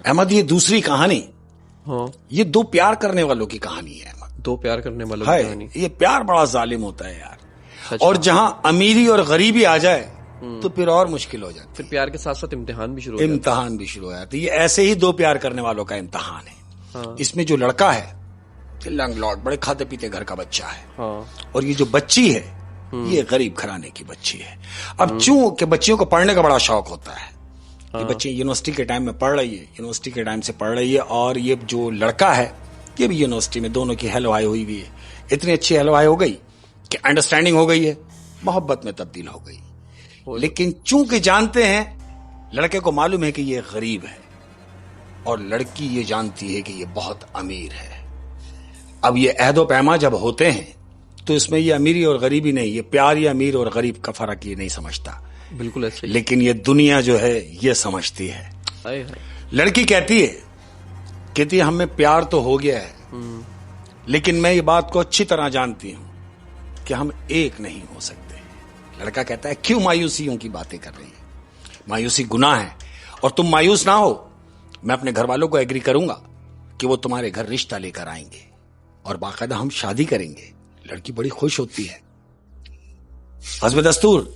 अहमद ये दूसरी कहानी, हाँ, ये दो प्यार करने वालों की कहानी है अहमद। दो प्यार करने वालों की कहानी। ये प्यार बड़ा जालिम होता है यार, सच और में। जहां अमीरी और गरीबी आ जाए तो फिर और मुश्किल हो जाती फिर प्यार के साथ साथ इम्तिहान भी शुरू हो है, जाता इम्तिहान भी शुरू हो जाती है। ये ऐसे ही दो प्यार करने वालों का इम्तिहान है। हाँ। इसमें जो लड़का है लंगलॉट, बड़े खाते पीते घर का बच्चा है, हाँ, और ये जो बच्ची है ये गरीब घराने की बच्ची है। अब चूंकि बच्चियों को पढ़ने का बड़ा शौक होता है, ये बच्ची यूनिवर्सिटी के टाइम में पढ़ रही है, यूनिवर्सिटी के टाइम से पढ़ रही है, और ये जो लड़का है ये भी यूनिवर्सिटी में, दोनों की हलवाई हुई हुई है। इतनी अच्छी हलवाई हो गई कि अंडरस्टैंडिंग हो गई है, मोहब्बत में तब्दील हो गई। लेकिन चूंकि जानते हैं, लड़के को मालूम है कि ये गरीब है और लड़की ये जानती है कि ये बहुत अमीर है। अब ये अहदो पैमा जब होते हैं तो इसमें ये अमीरी और गरीबी नहीं, ये प्यार या अमीर और गरीब का फर्क ये नहीं समझता। बिल्कुल ऐसे ही। लेकिन ये दुनिया जो है ये समझती है। हाय हाय। लड़की कहती है हमें प्यार तो हो गया है, लेकिन मैं ये बात को अच्छी तरह जानती हूं कि हम एक नहीं हो सकते। लड़का कहता है क्यों मायूसियों की बातें कर रही है, मायूसी गुनाह है, और तुम मायूस ना हो, मैं अपने घर वालों को एग्री करूंगा कि वो तुम्हारे घर रिश्ता लेकर आएंगे और बाकायदा हम शादी करेंगे। लड़की बड़ी खुश होती है। हस्ब दस्तूर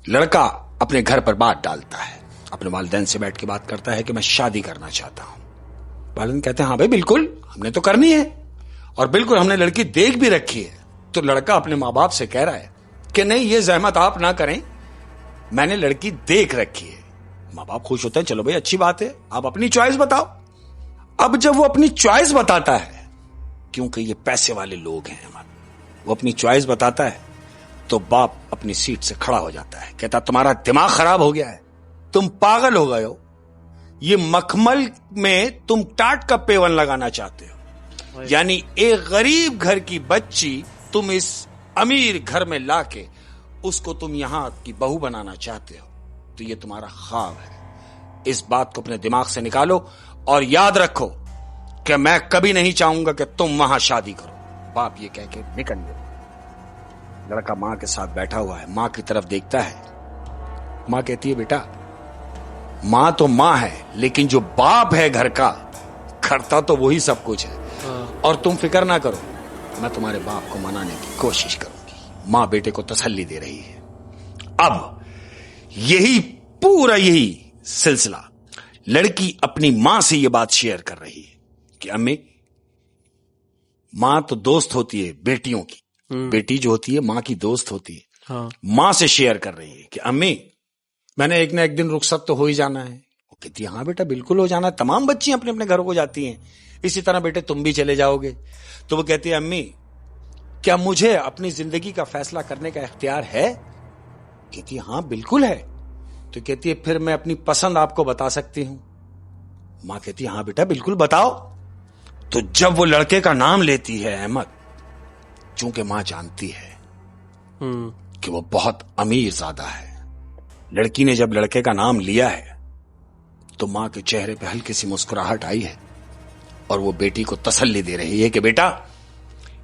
लड़का अपने घर पर बात डालता है, अपने वालिदैन से बैठ के बात करता है कि मैं शादी करना चाहता हूं। वालिदैन कहते हैं हाँ भाई बिल्कुल, हमने तो करनी है, और बिल्कुल हमने लड़की देख भी रखी है। तो लड़का अपने माँ बाप से कह रहा है कि नहीं, ये जहमत आप ना करें, मैंने लड़की देख रखी है। माँ बाप खुश होते हैं, चलो भाई अच्छी बात है, आप अपनी चॉइस बताओ। अब जब वो अपनी चॉइस बताता है, क्योंकि ये पैसे वाले लोग हैं, वो अपनी चॉइस बताता है, तो बाप अपनी सीट से खड़ा हो जाता है, कहता तुम्हारा दिमाग खराब हो गया है, तुम पागल हो गए हो, ये मखमल में तुम टाट का पेवन लगाना चाहते हो, यानी एक गरीब घर की बच्ची तुम इस अमीर घर में लाके उसको तुम यहां की बहू बनाना चाहते हो, तो ये तुम्हारा ख्वाब है। इस बात को अपने दिमाग से निकालो और याद रखो कि मैं कभी नहीं चाहूंगा कि तुम वहां शादी करो। बाप ये कह के निकल गया। लड़का मां के साथ बैठा हुआ है, मां की तरफ देखता है। मां कहती है बेटा, मां तो मां है, लेकिन जो बाप है घर का, करता तो वही सब कुछ है, और तुम फिक्र ना करो, मैं तुम्हारे बाप को मनाने की कोशिश करूंगी। मां बेटे को तसल्ली दे रही है। अब यही सिलसिला लड़की अपनी मां से यह बात शेयर कर रही है कि अम्मी, मां तो दोस्त होती है बेटियों की, बेटी जो होती है मां की दोस्त होती है। हाँ। मां से शेयर कर रही है कि अम्मी, मैंने एक ना एक दिन रुखसत तो हो ही जाना है। वो कहती है हाँ बेटा बिल्कुल हो जाना है, तमाम बच्चियां अपने अपने घरों को जाती हैं, इसी तरह बेटे तुम भी चले जाओगे। तो वो कहती है अम्मी, क्या मुझे अपनी जिंदगी का फैसला करने का इख्तियार है? कहती है हाँ बिल्कुल है। तो कहती है फिर मैं अपनी पसंद आपको बता सकती हूं? मां कहती है हाँ बेटा बिल्कुल बताओ। तो जब वो लड़के का नाम लेती है अहमद, चूंकि मां जानती है कि वो बहुत अमीर ज़्यादा है, लड़की ने जब लड़के का नाम लिया है तो मां के चेहरे पे हल्की सी मुस्कुराहट आई है, और वो बेटी को तसल्ली दे रही है कि बेटा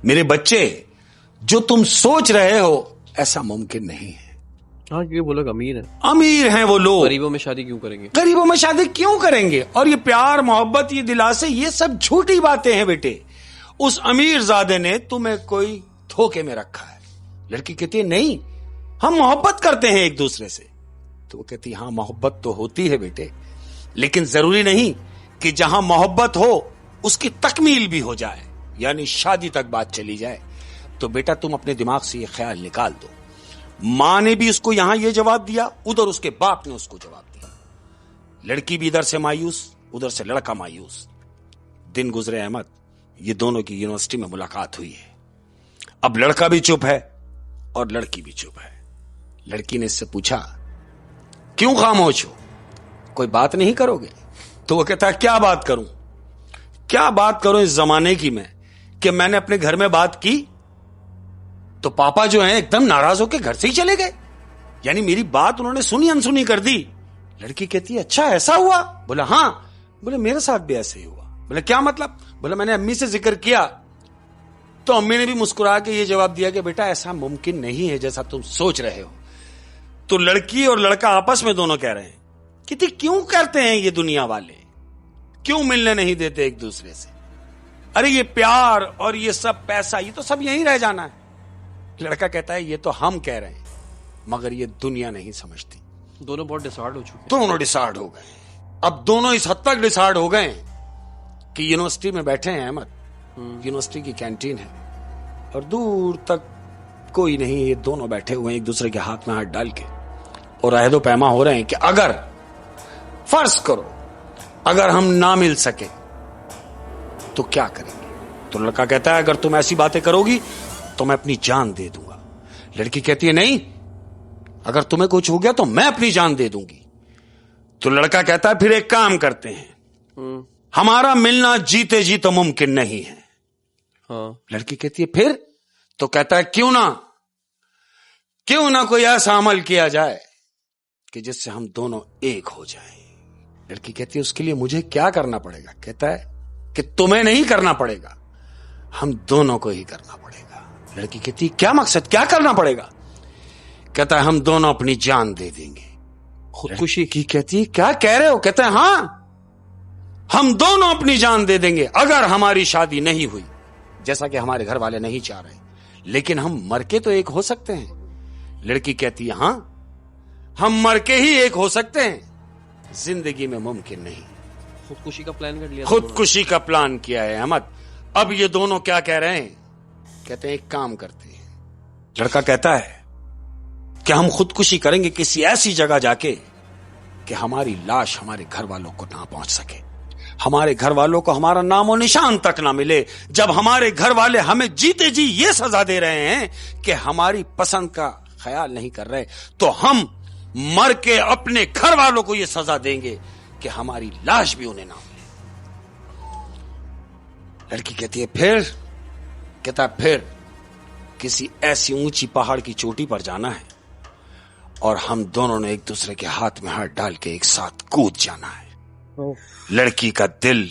मेरे बच्चे, जो तुम सोच रहे हो ऐसा मुमकिन नहीं है। हाँ, क्योंकि वो लोग अमीर हैं। अमीर हैं वो लोग, गरीबों में शादी क्यों करेंगे? गरीबों में शादी क्यों करेंगे? और ये प्यार मोहब्बत, ये दिलासे, ये सब झूठी बातें हैं बेटे। उस अमीर ज़ादे ने तुम्हें कोई धोखे में रखा है। लड़की कहती है नहीं, हम मोहब्बत करते हैं एक दूसरे से। तो वो कहती है हाँ मोहब्बत तो होती है बेटे, लेकिन जरूरी नहीं कि जहां मोहब्बत हो उसकी तकमील भी हो जाए, यानी शादी तक बात चली जाए। तो बेटा तुम अपने दिमाग से ये ख्याल निकाल दो। मां ने भी उसको यहां ये जवाब दिया, उधर उसके बाप ने उसको जवाब दिया। लड़की भी इधर से मायूस, उधर से लड़का मायूस। दिन गुजरे अहमद, ये दोनों की यूनिवर्सिटी में मुलाकात हुई है। अब लड़का भी चुप है और लड़की भी चुप है। लड़की ने इससे पूछा क्यों खामोश हो, कोई बात नहीं करोगे? तो वो कहता है क्या बात करूं, क्या बात करूं इस जमाने की मैं, कि मैंने अपने घर में बात की तो पापा जो हैं एकदम नाराज होकर घर से ही चले गए, यानी मेरी बात उन्होंने सुनी अनसुनी कर दी। लड़की कहती है अच्छा ऐसा हुआ? बोला हाँ। बोले मेरे साथ भी ऐसे ही हुआ। बोले क्या मतलब? बोले मैंने अम्मी से जिक्र किया तो अम्मी ने भी मुस्कुरा के ये जवाब दिया कि बेटा ऐसा मुमकिन नहीं है जैसा तुम सोच रहे हो। तो लड़की और लड़का आपस में दोनों कह रहे हैं कि क्यों करते हैं ये दुनिया वाले, क्यों मिलने नहीं देते एक दूसरे से? अरे ये प्यार और ये सब पैसा, ये तो सब यहीं रह जाना है। लड़का कहता है ये तो हम कह रहे हैं, मगर ये दुनिया नहीं समझती। दोनों बहुत डिसऑर्ड हो चुके हैं। दोनों डिसाइड हो गए। अब दोनों इस हद तक डिसाइड हो गए कि यूनिवर्सिटी में बैठे हैं अहमद, यूनिवर्सिटी की कैंटीन है और दूर तक कोई नहीं, ये दोनों बैठे हुए हैं एक दूसरे के हाथ में हाथ डाल के और अहदो पैमा हो रहे हैं कि अगर फर्ज करो अगर हम ना मिल सके तो क्या करेंगे? तो लड़का कहता है अगर तुम ऐसी बातें करोगी तो मैं अपनी जान दे दूंगा। लड़की कहती है नहीं, अगर तुम्हें कुछ हो गया तो मैं अपनी जान दे दूंगी। तो लड़का कहता है फिर एक काम करते हैं, हमारा मिलना जीते जी तो मुमकिन नहीं है। हाँ। लड़की कहती है फिर? तो कहता है क्यों ना कोई ऐसा अमल किया जाए कि जिससे हम दोनों एक हो जाएं। लड़की कहती है उसके लिए मुझे क्या करना पड़ेगा? कहता है कि तुम्हें नहीं करना पड़ेगा, हम दोनों को ही करना पड़ेगा। लड़की कहती है क्या मकसद, क्या करना पड़ेगा? कहता है हम दोनों अपनी जान दे देंगे। खुदकुशी की कहती है क्या कह रहे हो? कहता है हां, हम दोनों अपनी जान दे देंगे अगर हमारी शादी नहीं हुई, जैसा कि हमारे घर वाले नहीं चाह रहे, लेकिन हम मर के तो एक हो सकते हैं। लड़की कहती है हां, हम मर के ही एक हो सकते हैं, जिंदगी में मुमकिन नहीं। खुदकुशी का प्लान कर लिया। खुदकुशी का प्लान किया है अहमद। अब ये दोनों क्या कह रहे हैं? कहते हैं एक काम करते हैं। लड़का कहता है कि हम खुदकुशी करेंगे किसी ऐसी जगह जाके कि हमारी लाश हमारे घर वालों को ना पहुंच सके, हमारे घर वालों को हमारा नामो निशान तक ना मिले। जब हमारे घर वाले हमें जीते जी ये सजा दे रहे हैं कि हमारी पसंद का ख्याल नहीं कर रहे, तो हम मर के अपने घर वालों को ये सजा देंगे कि हमारी लाश भी उन्हें ना मिले। लड़की कहती है फिर? कहता है फिर किसी ऐसी ऊंची पहाड़ की चोटी पर जाना है और हम दोनों ने एक दूसरे के हाथ में हाथ डाल के एक साथ कूद जाना है। लड़की का दिल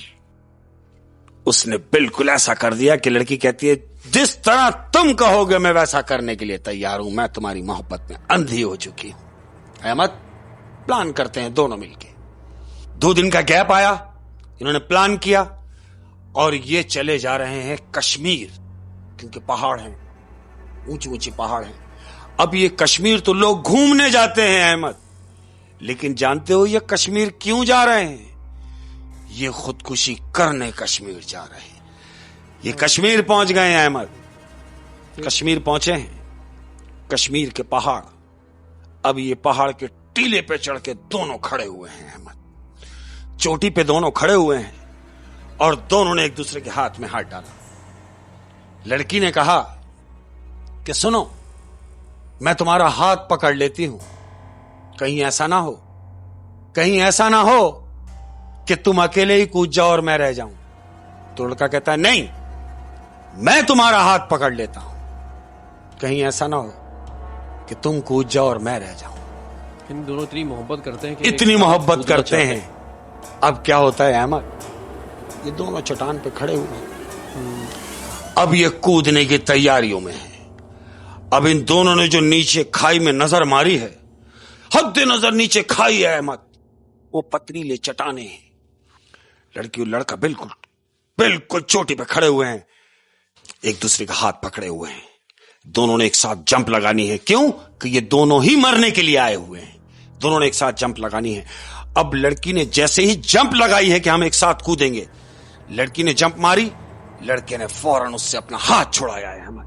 उसने बिल्कुल ऐसा कर दिया कि लड़की कहती है जिस तरह तुम कहोगे मैं वैसा करने के लिए तैयार हूं, मैं तुम्हारी मोहब्बत में अंधी हो चुकी हूं। अहमद प्लान करते हैं दोनों मिलके। 2 दिन का गैप आया, इन्होंने प्लान किया और ये चले जा रहे हैं कश्मीर, क्योंकि पहाड़ हैं, ऊंची ऊंची पहाड़ हैं। अब ये कश्मीर तो लोग घूमने जाते हैं अहमद, लेकिन जानते हो ये कश्मीर क्यों जा रहे हैं? ये खुदकुशी करने कश्मीर जा रहे हैं। ये कश्मीर पहुंच गए हैं अहमद, कश्मीर पहुंचे हैं, कश्मीर के पहाड़। अब ये पहाड़ के टीले पे चढ़ के दोनों खड़े हुए हैं अहमद, चोटी पे दोनों खड़े हुए हैं और दोनों ने एक दूसरे के हाथ में हाथ डाला। लड़की ने कहा कि सुनो, मैं तुम्हारा हाथ पकड़ लेती हूं, कहीं ऐसा ना हो, कहीं ऐसा ना हो कि तुम अकेले ही कूद जाओ और मैं रह जाऊं। तो लड़का कहता है नहीं, मैं तुम्हारा हाथ पकड़ लेता हूं, कहीं ऐसा ना हो कि तुम कूद जाओ और मैं रह जाऊं। इन दोनों इतनी मोहब्बत करते हैं कि इतनी मोहब्बत करते हैं। अब क्या होता है अहमद, ये दोनों चट्टान पे खड़े हुए हैं, अब ये कूदने की तैयारियों में है। अब इन दोनों ने जो नीचे खाई में नजर मारी है, हद नजर नीचे खाई है अहमद, वो पथरीले चट्टाने हैं। लड़की और लड़का बिल्कुल बिल्कुल चोटी पे खड़े हुए हैं, एक दूसरे का हाथ पकड़े हुए हैं। दोनों ने एक साथ जंप लगानी है। क्यों? कि ये दोनों ही मरने के लिए आए हुए हैं। दोनों ने एक साथ जंप लगानी है। अब लड़की ने जैसे ही जंप लगाई है कि हम एक साथ कूदेंगे, लड़की ने जंप मारी, लड़के ने फौरन उससे अपना हाथ छुड़ाया है हमें।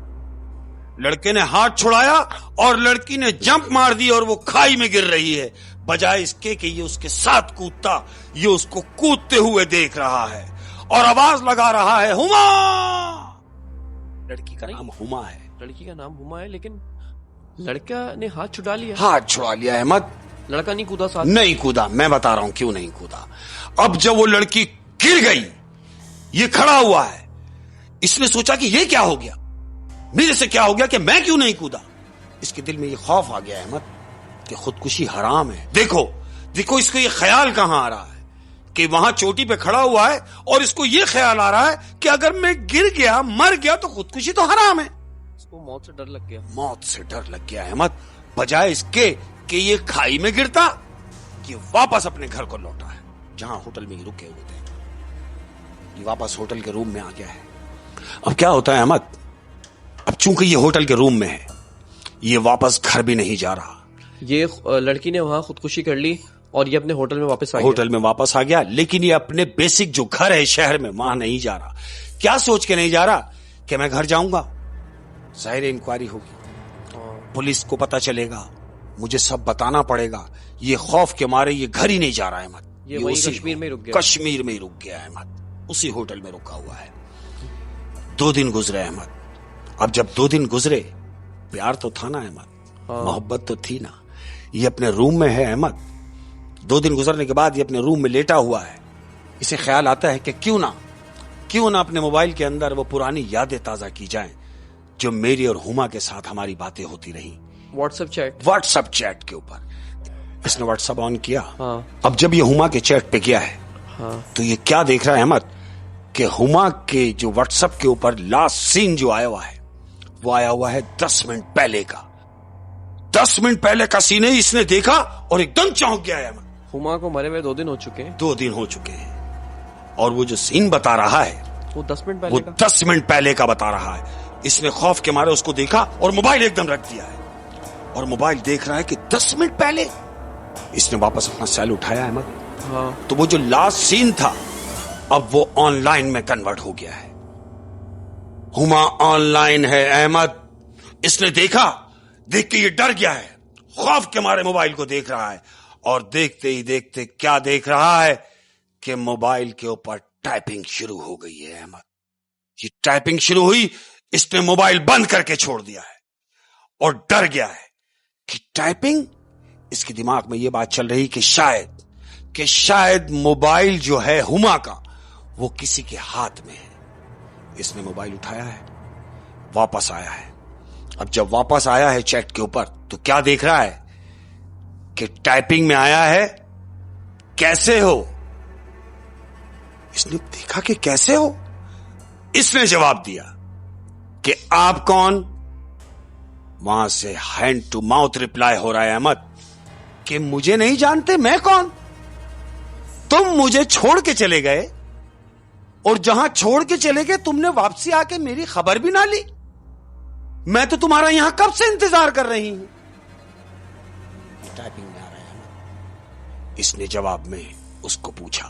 लड़के ने हाथ छुड़ाया और लड़की ने जंप मार दी और वो खाई में गिर रही है। बजाय इसके कि ये उसके साथ कूदता, ये उसको कूदते हुए देख रहा है और आवाज लगा रहा है हुमा। लड़की का नाम हुमा है। लड़की का नाम हुमा है, लेकिन लड़का ने हाथ छुड़ा लिया। हाथ छुड़ा लिया अहमद। लड़का नहीं कूदा साथ? नहीं कूदा, मैं बता रहा हूं क्यों नहीं कूदा। अब जब वो लड़की गिर गई, ये खड़ा हुआ है, इसने सोचा कि ये क्या हो गया, मेरे से क्या हो गया कि मैं क्यों नहीं कूदा। इसके दिल में ये खौफ आ गया अहमद कि खुदकुशी हराम है। देखो देखो, इसको ये ख्याल कहां आ रहा है कि वहां चोटी पे खड़ा हुआ है और इसको ये ख्याल आ रहा है कि अगर मैं गिर गया, मर गया, तो खुदकुशी तो हराम है। इसको मौत से डर लग गया। मौत से डर लग गया अहमद, बजाय इसके कि ये खाई में गिरता, ये वापस अपने घर को लौटा है जहां होटल में रुके हुए थे। ये वापस होटल के रूम में आ गया है। अब क्या होता है अहमद, अब चूंकि ये होटल के रूम में है, ये वापस घर भी नहीं जा रहा। ये लड़की ने वहां खुदकुशी कर ली और ये अपने होटल में वापस आ गया। होटल में वापस आ गया, लेकिन ये अपने बेसिक जो घर है शहर में, वहां नहीं जा रहा। क्या सोच के नहीं जा रहा कि मैं घर जाऊंगा, जाहिर इंक्वायरी होगी, पुलिस को पता चलेगा, मुझे सब बताना पड़ेगा। ये खौफ के मारे ये घर ही नहीं जा रहा है अहमद। ये वहीं कश्मीर में रुक गया। कश्मीर में ही रुक गया है अहमद, उसी होटल में रुका हुआ है। 2 दिन गुजरे अहमद। अब जब 2 दिन गुजरे, प्यार तो था ना अहमद, मोहब्बत तो थी ना। ये अपने रूम में है अहमद। 2 दिन गुजरने के बाद ये अपने रूम में लेटा हुआ है। इसे ख्याल आता है कि क्यों ना अपने मोबाइल के अंदर वो पुरानी यादें ताजा की जाएं, जो मेरी और हुमा के साथ हमारी बातें होती रही। व्हाट्सएप चैट के ऊपर इसने व्हाट्सएप ऑन किया। अब जब ये हुमा के चैट पे गया है, तो ये क्या देख रहा है अहमद कि हुमा के जो व्हाट्सएप के ऊपर लास्ट सीन जो आया हुआ है, वो आया हुआ है 10 मिनट पहले का। 10 मिनट पहले का सीन है, इसने देखा और एकदम चौंक गया है। हुमा को मरे हुए 2 दिन हो चुके हैं। 2 दिन हो चुके हैं, और वो जो सीन बता रहा है वो 10 मिनट पहले वो 10 मिनट पहले का बता रहा है। इसने खौफ के मारे उसको देखा और मोबाइल एकदम रख दिया है, और मोबाइल देख रहा है कि 10 मिनट पहले। इसने वापस अपना सेल उठाया है अहमद। तो वो जो लास्ट सीन था, अब वो ऑनलाइन में कन्वर्ट हो गया है। हुमा ऑनलाइन है अहमद। इसने देखा, देख के ये डर गया है, खौफ के मारे मोबाइल को देख रहा है, और देखते ही देखते क्या देख रहा है कि मोबाइल के ऊपर टाइपिंग शुरू हो गई है अहमद। ये टाइपिंग शुरू हुई, इसने मोबाइल बंद करके छोड़ दिया है और डर गया है कि टाइपिंग। इसके दिमाग में यह बात चल रही कि शायद मोबाइल जो है हुमा का, वो किसी के हाथ में है। इसने मोबाइल उठाया है, वापस आया है। अब जब वापस आया है चैट के ऊपर, तो क्या देख रहा है कि टाइपिंग में आया है, कैसे हो। इसने देखा कि कैसे हो। इसने जवाब दिया कि आप कौन। वहां से हैंड टू माउथ रिप्लाई हो रहा है अहमद कि मुझे नहीं जानते, मैं कौन। तुम मुझे छोड़ के चले गए, और जहां छोड़ के चले गए तुमने वापसी आके मेरी खबर भी ना ली। मैं तो तुम्हारा यहां कब से इंतजार कर रही हूं। टाइपिंग में आ रहा है। इसने जवाब में उसको पूछा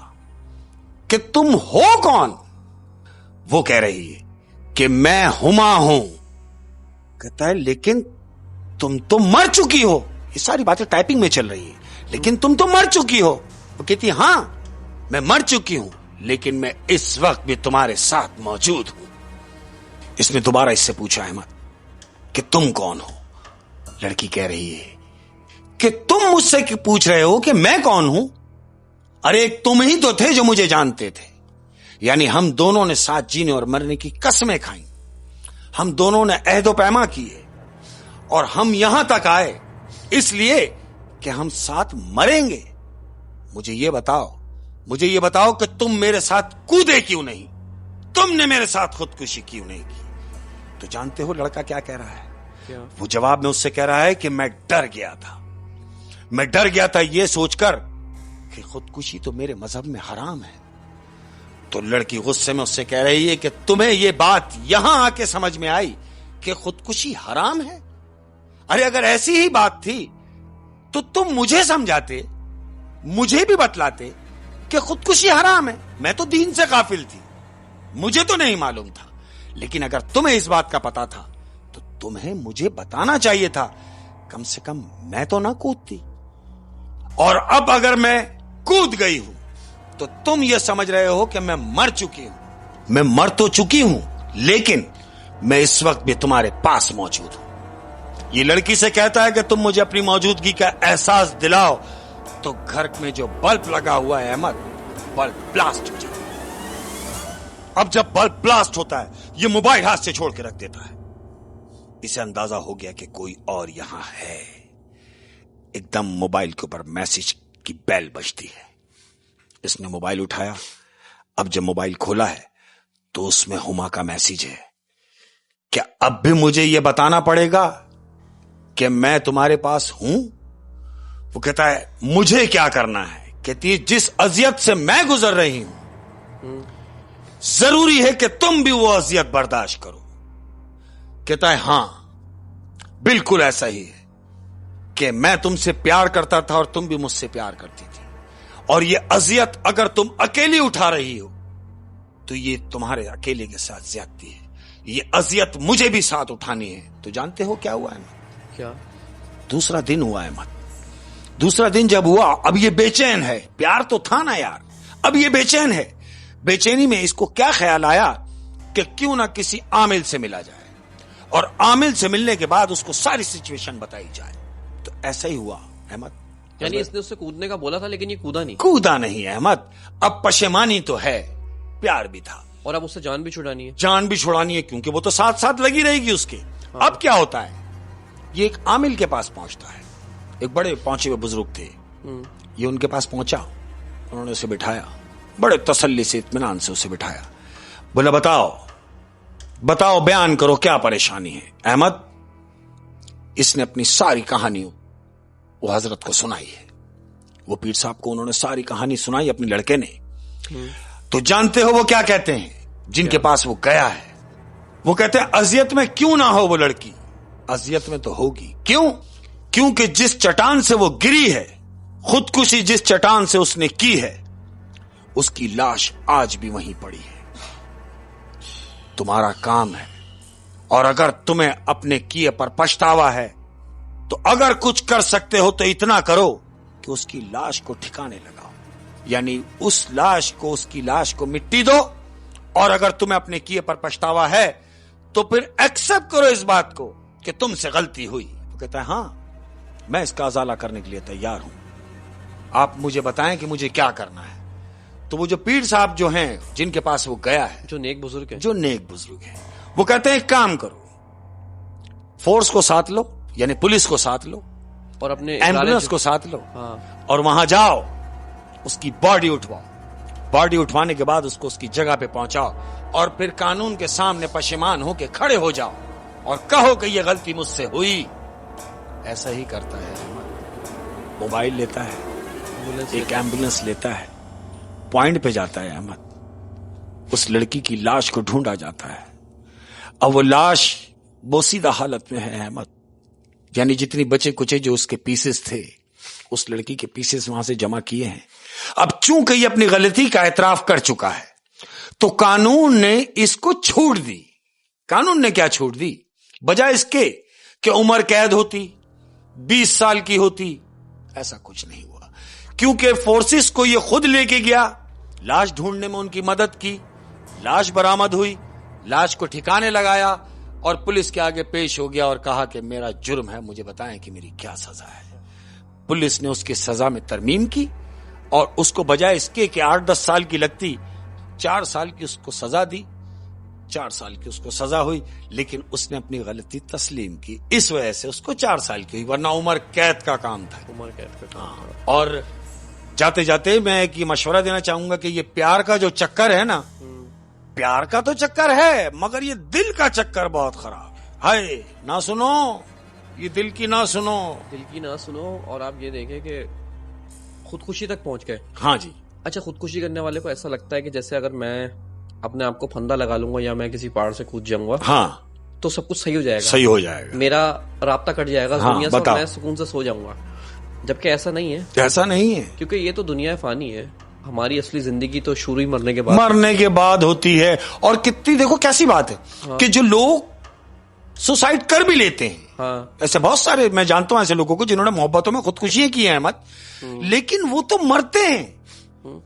कि तुम हो कौन। वो कह रही है कि मैं हुमा हूं। कहता है लेकिन तुम तो मर चुकी हो। ये सारी बातें टाइपिंग में चल रही है, लेकिन तुम तो मर चुकी हो। वो कहती हां मैं मर चुकी हूं, लेकिन मैं इस वक्त भी तुम्हारे साथ मौजूद हूं। इसने दोबारा इससे पूछा अहमद कि तुम कौन हो। लड़की कह रही है कि तुम मुझसे पूछ रहे हो कि मैं कौन हूं। अरे तुम ही तो थे जो मुझे जानते थे। यानी हम दोनों ने साथ जीने और मरने की कसमें खाई, हम दोनों ने अहदो पैमा किए, और हम यहां तक आए इसलिए कि हम साथ मरेंगे। मुझे ये बताओ कि तुम मेरे साथ कूदे क्यों नहीं, तुमने मेरे साथ खुदकुशी क्यों नहीं की। तो जानते हो लड़का क्या कह रहा है? क्या? वो जवाब में उससे कह रहा है कि मैं डर गया था ये सोचकर कि खुदकुशी तो मेरे मजहब में हराम है। तो लड़की गुस्से में उससे कह रही है कि तुम्हें यह बात यहां आके समझ में आई कि खुदकुशी हराम है। अरे अगर ऐसी ही बात थी तो तुम मुझे समझाते, मुझे भी बतलाते कि खुदकुशी हराम है। मैं तो दीन से गाफिल थी, मुझे तो नहीं मालूम था। लेकिन अगर तुम्हें इस बात का पता था तो तुम्हें मुझे बताना चाहिए था, कम से कम मैं तो ना कूदती। और अब अगर मैं कूद गई हूं तो तुम यह समझ रहे हो कि मैं मर चुकी हूं। मैं मर तो चुकी हूं, लेकिन मैं इस वक्त भी तुम्हारे पास मौजूद हूं। ये लड़की से कहता है कि तुम मुझे अपनी मौजूदगी का एहसास दिलाओ। तो घर में जो बल्ब लगा हुआ है अहमद, बल्ब ब्लास्ट हो जाता है। अब जब बल्ब ब्लास्ट होता है, ये मोबाइल हाथ से छोड़ के रख देता है। इसे अंदाजा हो गया कि कोई और यहां है। एकदम मोबाइल के ऊपर मैसेज की बेल बजती है। इसने मोबाइल उठाया। अब जब मोबाइल खोला है तो उसमें हुमा का मैसेज है। क्या अब भी मुझे यह बताना पड़ेगा कि मैं तुम्हारे पास हूं? वो कहता है मुझे क्या करना है। कहती है जिस अजियत से मैं गुजर रही हूं, जरूरी है कि तुम भी वो अजियत बर्दाश्त करो। कहता है हां बिल्कुल ऐसा ही है कि मैं तुमसे प्यार करता था और तुम भी मुझसे प्यार करती थी, और ये अजियत अगर तुम अकेली उठा रही हो तो ये तुम्हारे अकेले के साथ ज्यादती है, ये अजियत मुझे भी साथ उठानी है। तो जानते हो क्या हुआ अहमद? क्या? दूसरा दिन हुआ अहमद। दूसरा दिन जब हुआ, अब ये बेचैन है, प्यार तो था ना यार, अब ये बेचैन है। बेचैनी में इसको क्या ख्याल आया कि क्यों ना किसी आमिल से मिला जाए, और आमिल से मिलने के बाद उसको सारी सिचुएशन बताई जाए। तो ऐसा ही हुआ अहमद। यानी इसने उससे कूदने का बोला था लेकिन ये कूदा नहीं। कूदा नहीं अहमद। अब पशेमानी तो है, प्यार भी था, और अब उससे जान भी छुड़ानी है। जान भी छुड़ानी है क्योंकि वो तो साथ साथ लगी रहेगी उसके। हाँ। अब क्या होता है, ये एक आमिल के पास पहुंचता है। एक बड़े पहुंचे हुए बुजुर्ग थे, ये उनके पास पहुंचा, उन्होंने उसे बिठाया, बड़े तसल्ली से इत्मीनान से उसे बिठाया। बोला बताओ बताओ, बयान करो क्या परेशानी है। अहमद इसने अपनी सारी कहानी वो हजरत को सुनाई है। वो पीर साहब को उन्होंने सारी कहानी सुनाई अपने लड़के ने। तो जानते हो वो क्या कहते हैं जिनके पास वो गया है? वो कहते हैं अजियत में क्यों ना हो वो लड़की, अजियत में तो होगी। क्यों? क्योंकि जिस चट्टान से वो गिरी है, खुदकुशी जिस चट्टान से उसने की है, उसकी लाश आज भी वहीं पड़ी है। तुम्हारा काम है, और अगर तुम्हें अपने किए पर पछतावा है तो अगर कुछ कर सकते हो तो इतना करो कि उसकी लाश को ठिकाने लगाओ, यानी उस लाश को, उसकी लाश को मिट्टी दो। और अगर तुम्हें अपने किए पर पछतावा है तो फिर एक्सेप्ट करो इस बात को कि तुमसे गलती हुई। वो कहता है हां मैं इसका अजाला करने के लिए तैयार हूं, आप मुझे बताएं कि मुझे क्या करना है। तो वो जो पीर साहब जो हैं जिनके पास वो गया है, जो नेक बुजुर्ग है, जो नेक बुजुर्ग है, वो कहते हैं एक काम करो, फोर्स को साथ लो, यानी पुलिस को साथ लो और अपने एम्बुलेंस को साथ लो। हाँ। और वहां जाओ, उसकी बॉडी उठवाओ, बॉडी उठवाने के बाद उसको उसकी जगह पे पहुंचाओ, और फिर कानून के सामने पशेमान होके खड़े हो जाओ और कहो कि यह गलती मुझसे हुई। ऐसा ही करता है, मोबाइल लेता है, एक एम्बुलेंस लेता है, पॉइंट पे जाता है अहमद, उस लड़की की लाश को ढूंढा जाता है। अब वो लाश बोसीदा हालत में है अहमद, यानी जितनी बचे कुचे जो उसके पीसेस थे, उस लड़की के पीसेस वहां से जमा किए हैं। अब चूंकि ये अपनी गलती का एतराफ कर चुका है तो कानून ने इसको छूट दी। कानून ने क्या छूट दी? बजाय इसके कि उम्र कैद होती, 20 साल की होती, ऐसा कुछ नहीं हुआ, क्योंकि फोर्सेस को ये खुद लेके गया, लाश ढूंढने में उनकी मदद की, लाश बरामद हुई, लाश को ठिकाने लगाया और पुलिस के आगे पेश हो गया और कहा कि मेरा जुर्म है, मुझे बताएं कि मेरी क्या सजा है। पुलिस ने उसकी सजा में तरमीम की और उसको बजाय इसके कि 8-10 साल की लगती, 4 साल की उसको सजा दी। 4 साल की उसको सजा हुई, लेकिन उसने अपनी गलती तस्लीम की, इस वजह से उसको 4 साल की हुई, वरना उम्र कैद का काम था। उम्र कैद का काम था। और जाते जाते मैं एक मशवरा देना चाहूंगा कि ये प्यार का जो चक्कर है ना, प्यार का तो चक्कर है, मगर ये दिल का चक्कर बहुत खराब है। हाय ना सुनो, ये दिल की ना सुनो, दिल की ना सुनो। और आप ये देखें कि खुदकुशी तक पहुंच गए। हाँ जी। अच्छा, खुदकुशी करने वाले को ऐसा लगता है कि जैसे अगर मैं अपने आप को फंदा लगा लूंगा या मैं किसी पहाड़ से कूद जाऊंगा, हाँ, तो सब कुछ सही हो जाएगा, सही हो जाएगा, मेरा राब्ता कट जाएगा हाँ, दुनिया से, और मैं सुकून से सो जाऊंगा। जबकि ऐसा नहीं है, ऐसा नहीं है, क्योंकि ये तो दुनिया फानी है, हमारी असली जिंदगी तो शुरू ही मरने के बाद, मरने के बाद होती है। और कितनी देखो कैसी बात है, हाँ, कि जो लोग सुसाइड कर भी लेते हैं, हाँ, ऐसे बहुत सारे मैं जानता हूं ऐसे लोगों को जिन्होंने मोहब्बतों में खुदकुशियां की हैं अहमद, लेकिन वो तो मरते हैं,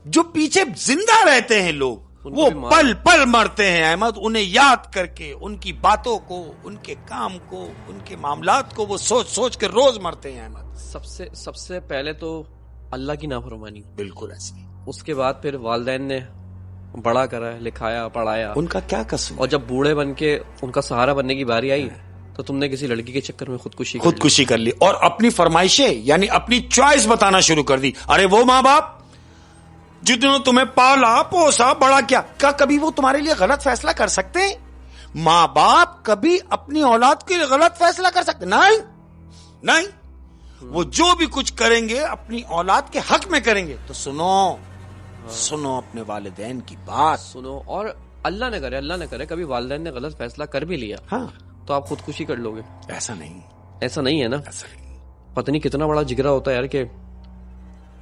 जो पीछे जिंदा रहते हैं लोग वो पल पल मरते हैं अहमद, उन्हें याद करके, उनकी बातों को, उनके काम को, उनके मामलात को वो सोच सोच के रोज मरते हैं अहमद। सबसे पहले तो अल्लाह की नाफरमानी, बिल्कुल ऐसी, उसके बाद फिर वालिदैन ने बड़ा करा, लिखाया, पढ़ाया, उनका क्या कसूर। और जब बूढ़े बन के उनका सहारा बनने की बारी आई तो तुमने किसी लड़की के चक्कर में खुदकुशी कर ली और अपनी फरमाइशें यानी अपनी चॉइस बताना शुरू कर दी। अरे वो माँ बाप जिन्होंने तुम्हें पाला पोसा बड़ा किया, क्या कभी वो तुम्हारे लिए गलत फैसला कर सकते हैं? माँ बाप कभी अपनी औलाद के लिए गलत फैसला कर सकते? नहीं नहीं, वो जो भी कुछ करेंगे अपनी औलाद के हक में करेंगे। तो सुनो अपने वालिदैन की बात सुनो। और अल्लाह ने करे कभी वालिदैन ने गलत फैसला कर भी लिया हाँ, तो आप खुदकुशी कर लोगे? ऐसा नहीं, ऐसा नहीं है ना। ऐसा नहीं। पता नहीं कितना बड़ा जिगरा होता है यार कि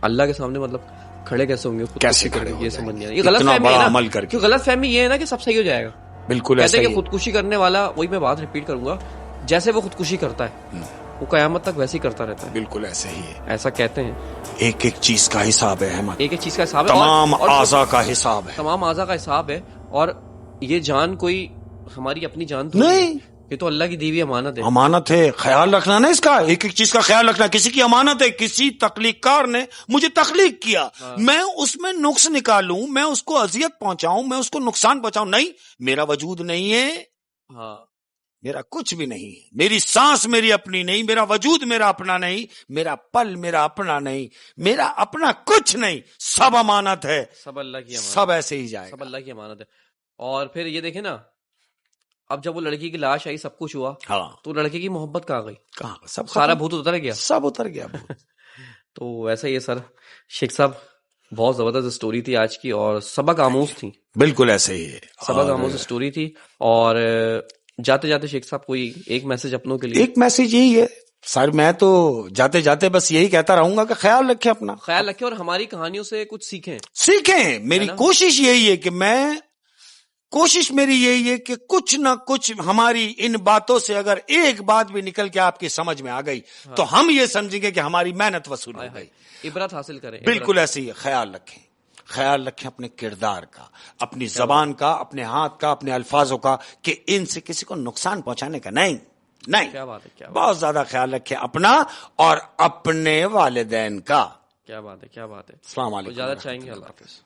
अल्लाह के सामने मतलब खड़े कैसे होंगे, कैसे खड़े हो ये जाएंगे? समझ नहीं आता। ये गलत इतना फहमी बड़ा है ना, अमल करके। क्यों गलत फहमी ये है ना कि सब सही हो जाएगा। बिल्कुल कहते ऐसा हैं ही कि खुदकुशी करने वाला, वही मैं बात रिपीट करूंगा, जैसे वो खुदकुशी करता है वो कयामत तक वैसे ही करता रहता है। बिल्कुल ऐसे ही है। ऐसा कहते हैं। एक एक चीज का हिसाब है अहमद, एक एक चीज का हिसाब है, तमाम आज़ा का हिसाब है। तमाम आज़ा का हिसाब है। और ये जान कोई हमारी अपनी जान तो नहीं, ये तो अल्लाह की दी हुई अमानत है। अमानत है, ख्याल रखना ना इसका, एक एक चीज का ख्याल रखना। किसी की अमानत है, किसी तख्लीककार ने मुझे तख्लीक किया, मैं उसमें नुक्स निकालूं, मैं उसको अजियत पहुंचाऊं, मैं उसको नुकसान पहुंचाऊं? नहीं, मेरा वजूद नहीं है, हाँ, मेरा कुछ भी नहीं, मेरी सांस मेरी अपनी नहीं, मेरा वजूद मेरा अपना नहीं, मेरा पल मेरा अपना नहीं, मेरा अपना कुछ नहीं, सब अमानत है, सब अल्लाह की अमानत, सब ऐसे ही जाएगा, सब अल्लाह की अमानत है। और फिर ये देखे ना, अब जब वो लड़की की लाश आई, सब कुछ हुआ, हाँ, तो लड़के की मोहब्बत कहाँ गई? कहाँ? सब सारा खत्म। भूत उतर गया, सब उतर गया भूत। तो वैसा ही है सर। शेख साहब, बहुत जबरदस्त स्टोरी थी आज की और सबक आमूज थी। बिल्कुल ऐसे ही है, सबक आमूज स्टोरी थी। और जाते जाते शेख साहब कोई एक मैसेज अपनों के लिए? एक मैसेज यही है सर, मैं तो जाते जाते बस यही कहता रहूंगा कि ख्याल रखें अपना, ख्याल रखें और हमारी कहानियों से कुछ सीखें। मेरी कोशिश यही है कि कोशिश मेरी यही है कि कुछ ना कुछ हमारी इन बातों से अगर एक बात भी निकल के आपकी समझ में आ गई, तो हम ये समझेंगे कि हमारी मेहनत वसूल हो गई, इबरत हासिल करें। बिल्कुल ऐसे ही ख्याल रखें, ख्याल रखें अपने किरदार का, अपनी जबान का, अपने हाथ का, अपने अल्फाजों का, कि इनसे किसी को नुकसान पहुंचाने का नहीं। क्या बात है, क्या बात, बहुत ज्यादा ख्याल रखें अपना और अपने वालिदैन का। क्या बात है, क्या बात है। अस्सलाम वालेकुम। ज्यादा चाहेंगे। अल्लाह हाफिज।